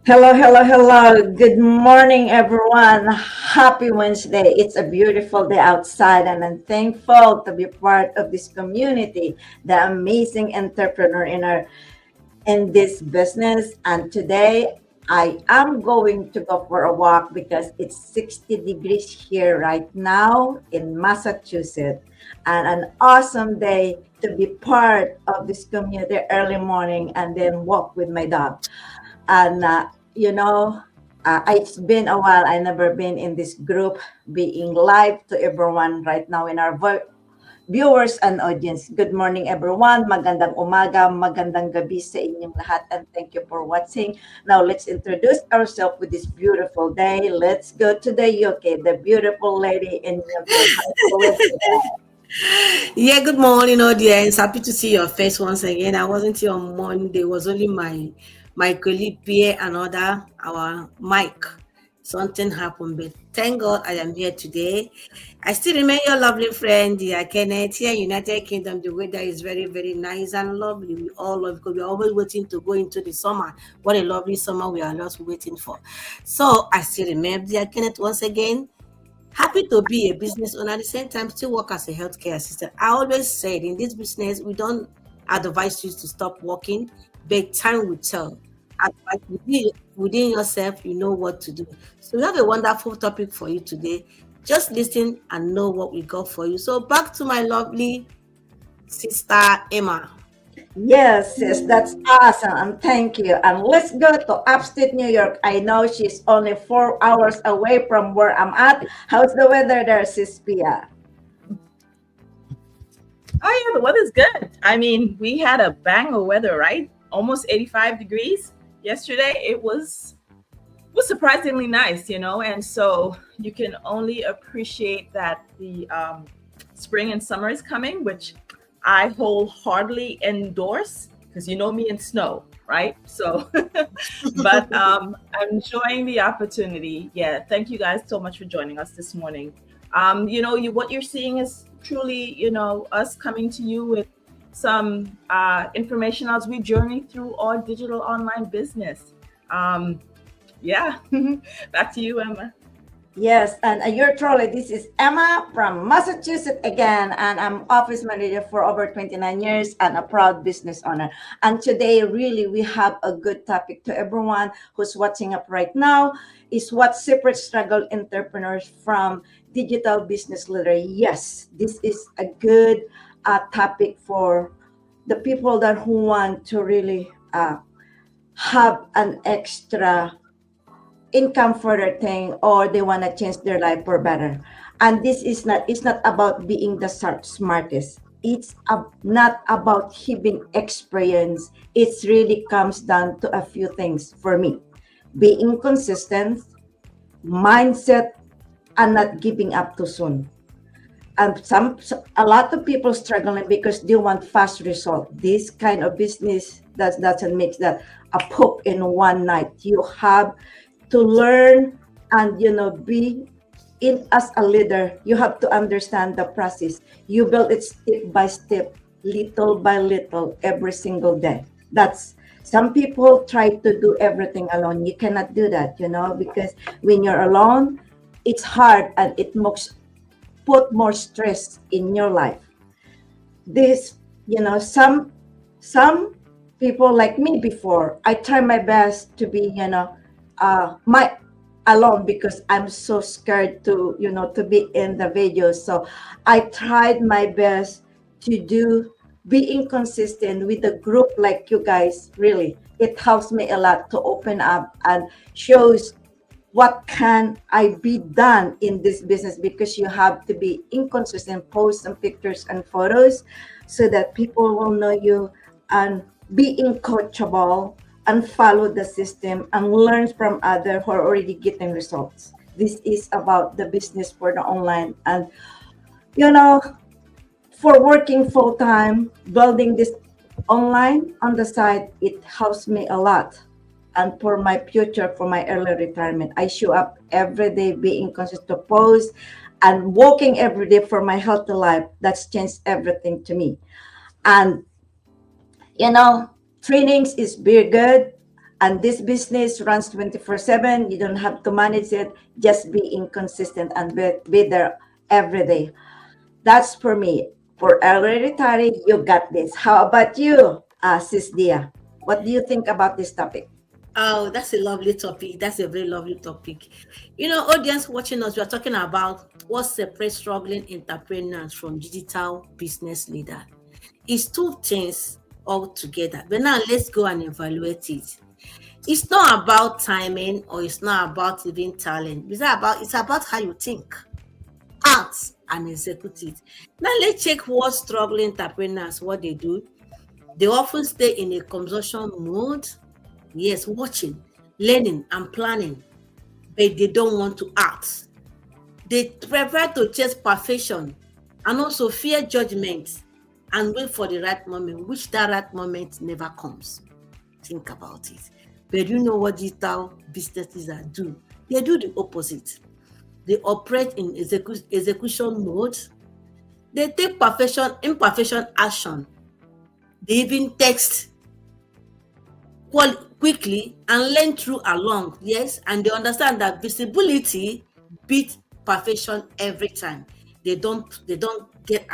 Hello, hello, hello. Good morning, everyone. Happy Wednesday. It's a beautiful day outside, and I'm thankful to be part of this community, the amazing entrepreneur in this business. And today I am going to go for a walk because it's 60 degrees here right now in Massachusetts. And an awesome day to be part of this community early morning and then walk with my dog. And you know, it's been a while. I never been in this group, being live to everyone right now in our viewers and audience. Good morning, everyone. Magandang umaga, magandang gabi sa inyong lahat, and thank you for watching. Now, let's introduce ourselves with this beautiful day. Let's go to the UK, the beautiful lady in UK. How are you doing today? Yeah, good morning, audience. Happy to see your face once again. I wasn't here on Monday. It was only my colleague Pierre and other our Mike. Something happened, but thank God I am here today. I still remain your lovely friend, dear Kenneth. Here in United Kingdom, the weather is very, very nice and lovely. We all love because we're always waiting to go into the summer. What a lovely summer we are just waiting for. So I still remember, dear Kenneth, once again. Happy to be a business owner at the same time, still work as a healthcare assistant. I always said in this business, we don't advise you to stop working, but time will tell. Advice within yourself, you know what to do. So we have a wonderful topic for you today. Just listen and know what we got for you. So back to my lovely sister Emma. Yes, yes, that's awesome. And thank you. And let's go to upstate New York. I know she's only 4 hours away from where I'm at. How's the weather there, Sis Pia? Oh yeah, the weather's good. I mean, we had a bang of weather, right? Almost 85 degrees yesterday. It was surprisingly nice, and so you can only appreciate that the spring and summer is coming, which I wholeheartedly endorse because you know me and snow, right? So, but I'm enjoying the opportunity. Yeah, thank you guys so much for joining us this morning. What you're seeing is truly, us coming to you with some information as we journey through our digital online business. Um, yeah, back to you, Emma. Yes, and your trolley. This is Emma from Massachusetts again, and I'm office manager for over 29 years and a proud business owner. And today, really, we have a good topic to everyone who's watching up right now is what separate struggle entrepreneurs from digital business leader. Yes, this is a good topic for the people that who want to really have an extra income for their thing or they want to change their life for better. And this is not, it's not about being the smartest. It's not about having experience. It really comes down to a few things for me: being consistent, mindset, and not giving up too soon. And a lot of people struggling because they want fast result. This kind of business doesn't make that a poop in one night. You have to learn and be in as a leader. You have to understand the process. You build it step by step, little by little, every single day. That's Some people try to do everything alone. You cannot do that, because when you're alone, it's hard and it makes put more stress in your life. This, some people like me before, I try my best to be, my alone because I'm so scared to, to be in the videos. So I tried my best to do being consistent with a group like you guys. Really, it helps me a lot to open up and shows what can I be done in this business, because you have to be inconsistent, post some pictures and photos so that people will know you, and being coachable and follow the system and learn from others who are already getting results. This is about the business for the online. And you know for working full time, building this online on the side, it helps me a lot. And for my future, for my early retirement, I show up every day being conscious to post and walking every day for my healthy life. That's changed everything to me. And you know, trainings is very good. And this business runs 24/7. You don't have to manage it. Just be inconsistent and be there every day. That's for me. For early retiring, you got this. How about you, Sis Dia? What do you think about this topic? Oh, that's a lovely topic. That's a very lovely topic. Audience watching us, we are talking about what separates struggling entrepreneurs from digital business leader. It's two things all together. But now let's go and evaluate it. It's not about timing, or it's not about even talent. It's about how you think, act, and execute it. Now let's check what struggling entrepreneurs, what they do. They often stay in a consumption mode. Yes, watching, learning, and planning, but they don't want to act. They prefer to chase perfection and also fear judgment and wait for the right moment, which that right moment never comes. Think about it. But you know what digital businesses do? They do the opposite. They operate in execution mode. They take imperfection action. They even text quickly and learn through along. Yes, and they understand that visibility beats perfection every time. They don't get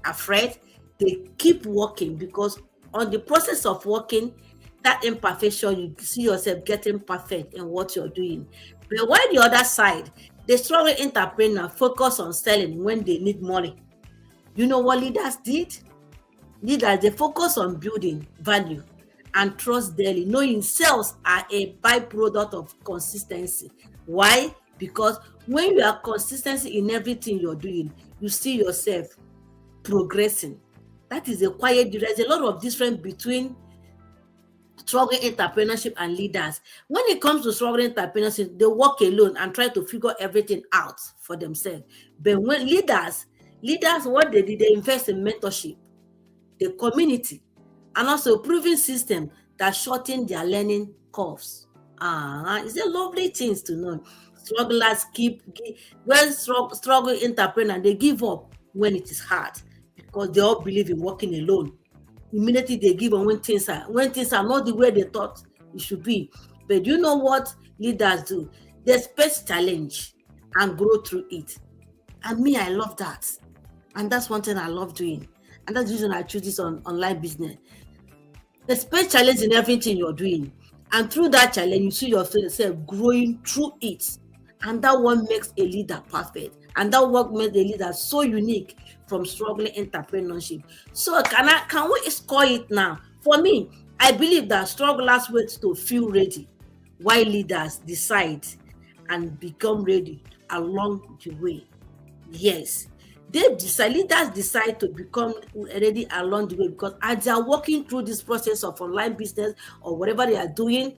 afraid. They keep working, because on the process of working, that imperfection, you see yourself getting perfect in what you're doing. But while the other side, the struggling entrepreneur focus on selling when they need money. You know what leaders did? Leaders, they focus on building value and trust daily, knowing sales are a byproduct of consistency. Why? Because when you are consistency in everything you're doing, you see yourself progressing. That is a quiet. There's a lot of difference between struggling entrepreneurship and leaders. When it comes to struggling entrepreneurship, they work alone and try to figure everything out for themselves. But when leaders, what they did, they invest in mentorship, the community, and also a proven system that shorten their learning curves. It's a lovely things to know. Strugglers struggle entrepreneur, they give up when it is hard, because they all believe in working alone. Immediately they give up when things are not the way they thought it should be. But you know what leaders do? They face challenge and grow through it. And me, I love that. And that's one thing I love doing. And that's the reason I choose this online business. Expect challenge in everything you're doing. And through that challenge, you see yourself growing through it. And that one makes a leader perfect. And that what makes a leader so unique from struggling entrepreneurship. So can we score it now? For me, I believe that strugglers wait to feel ready, while leaders decide and become ready along the way. Yes. Leaders decide to become ready along the way, because as they are walking through this process of online business or whatever they are doing,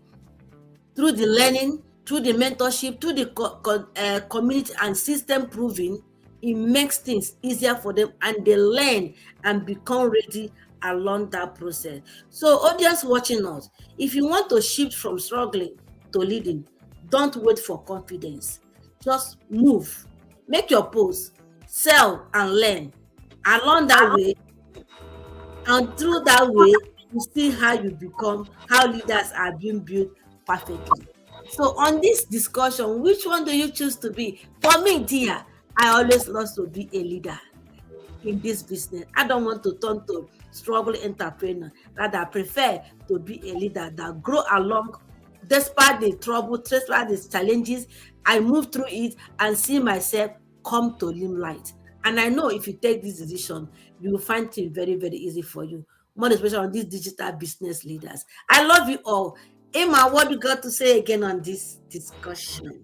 through the learning, through the mentorship, through the community and system proving, it makes things easier for them, and they learn and become ready along that process. So audience watching us, if you want to shift from struggling to leading, don't wait for confidence. Just move, make your post, sell and learn along that way, and through that way you see how leaders are being built perfectly. So on this discussion, which one do you choose to be? For me, dear, I always love to be a leader in this business. I don't want to turn to struggling entrepreneur. Rather, I prefer to be a leader that grow along despite the trouble, despite the challenges. I move through it and see myself come to limelight. And I know if you take this decision, you will find it very, very easy for you. More especially on these digital business leaders. I love you all. Emma, what do you got to say again on this discussion?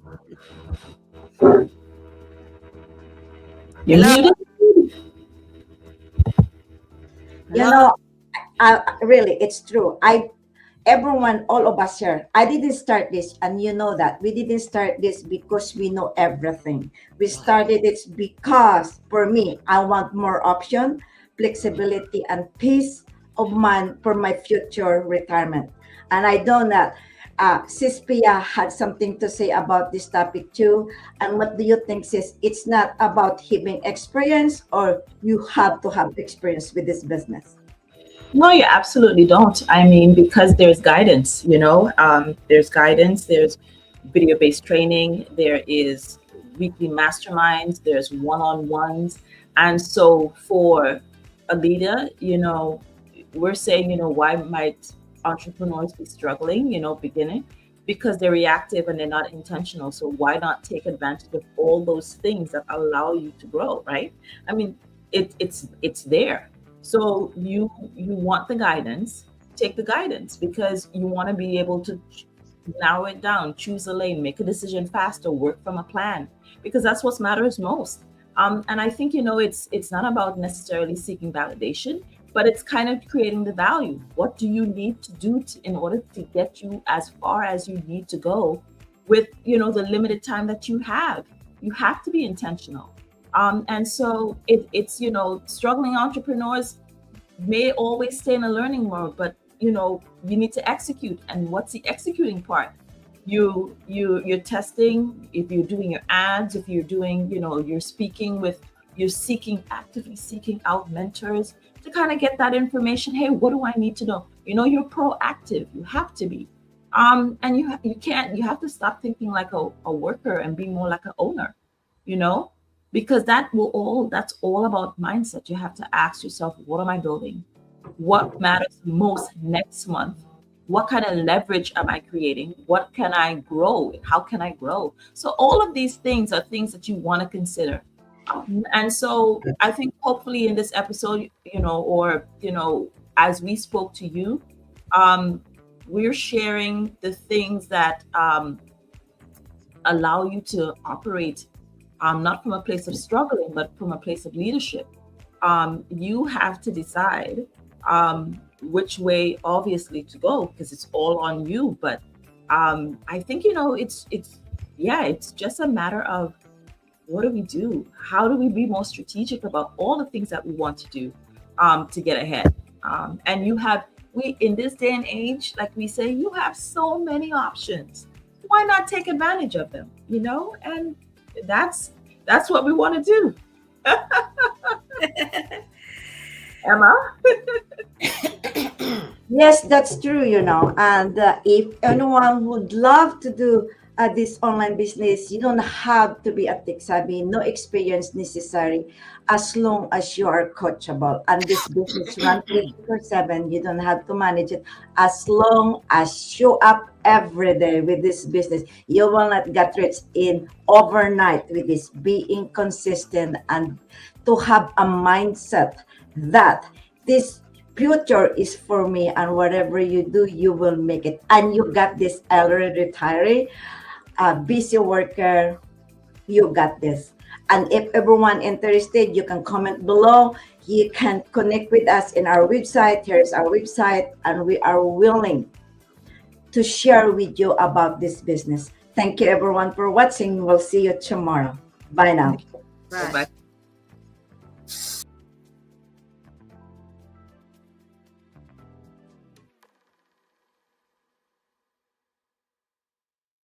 Hello? Really, it's true. Everyone, all of us here, I didn't start this, and you know that. We didn't start this because we know everything. We started it because, for me, I want more option, flexibility, and peace of mind for my future retirement. And I know that Sis Pia had something to say about this topic too. And what do you think, Sis? It's not about having experience, or you have to have experience with this business? No, you absolutely don't. I mean, because there's guidance, there's guidance, there's video-based training, there is weekly masterminds, there's one-on-ones. And so for a leader, we're saying, why might entrepreneurs be struggling, beginning? Because they're reactive and they're not intentional. So why not take advantage of all those things that allow you to grow, right? I mean, it's there. So you want the guidance, take the guidance because you want to be able to narrow it down, choose a lane, make a decision faster, work from a plan, because that's what matters most. And I think it's not about necessarily seeking validation, but it's kind of creating the value. What do you need to do in order to get you as far as you need to go with the limited time that you have? You have to be intentional. And so it's struggling entrepreneurs may always stay in a learning mode, but you need to execute. And what's the executing part? You're testing. If you're doing your ads, if you're doing you're actively seeking out mentors to kind of get that information. Hey, what do I need to know? You're proactive. You have to be. And you have to stop thinking like a worker and be more like an owner, because that's all about mindset. You have to ask yourself, what am I building? What matters most next month? What kind of leverage am I creating? What can I grow? How can I grow? So all of these things are things that you want to consider. And so I think hopefully in this episode, as we spoke to you, we're sharing the things that allow you to operate not from a place of struggling, but from a place of leadership. You have to decide which way, obviously, to go, because it's all on you. But I think it's just a matter of what do we do? How do we be more strategic about all the things that we want to do to get ahead? And we in this day and age, like we say, you have so many options. Why not take advantage of them? And that's what we want to do. Emma? Yes, that's true, And if anyone would love to do this online business, you don't have to be a tech savvy, no experience necessary, as long as you are coachable. And this business runs 24/7. You don't have to manage it. As long as show up every day with this business, you will not get rich in overnight with this. Being consistent and to have a mindset that this future is for me, and whatever you do, you will make it. And you got this early retiree, busy worker, you got this. And if everyone interested, you can comment below. You can connect with us in our website. Here's our website, and we are willing to share with you about this business. Thank you everyone for watching. We'll see you tomorrow. Bye now. Right. Bye.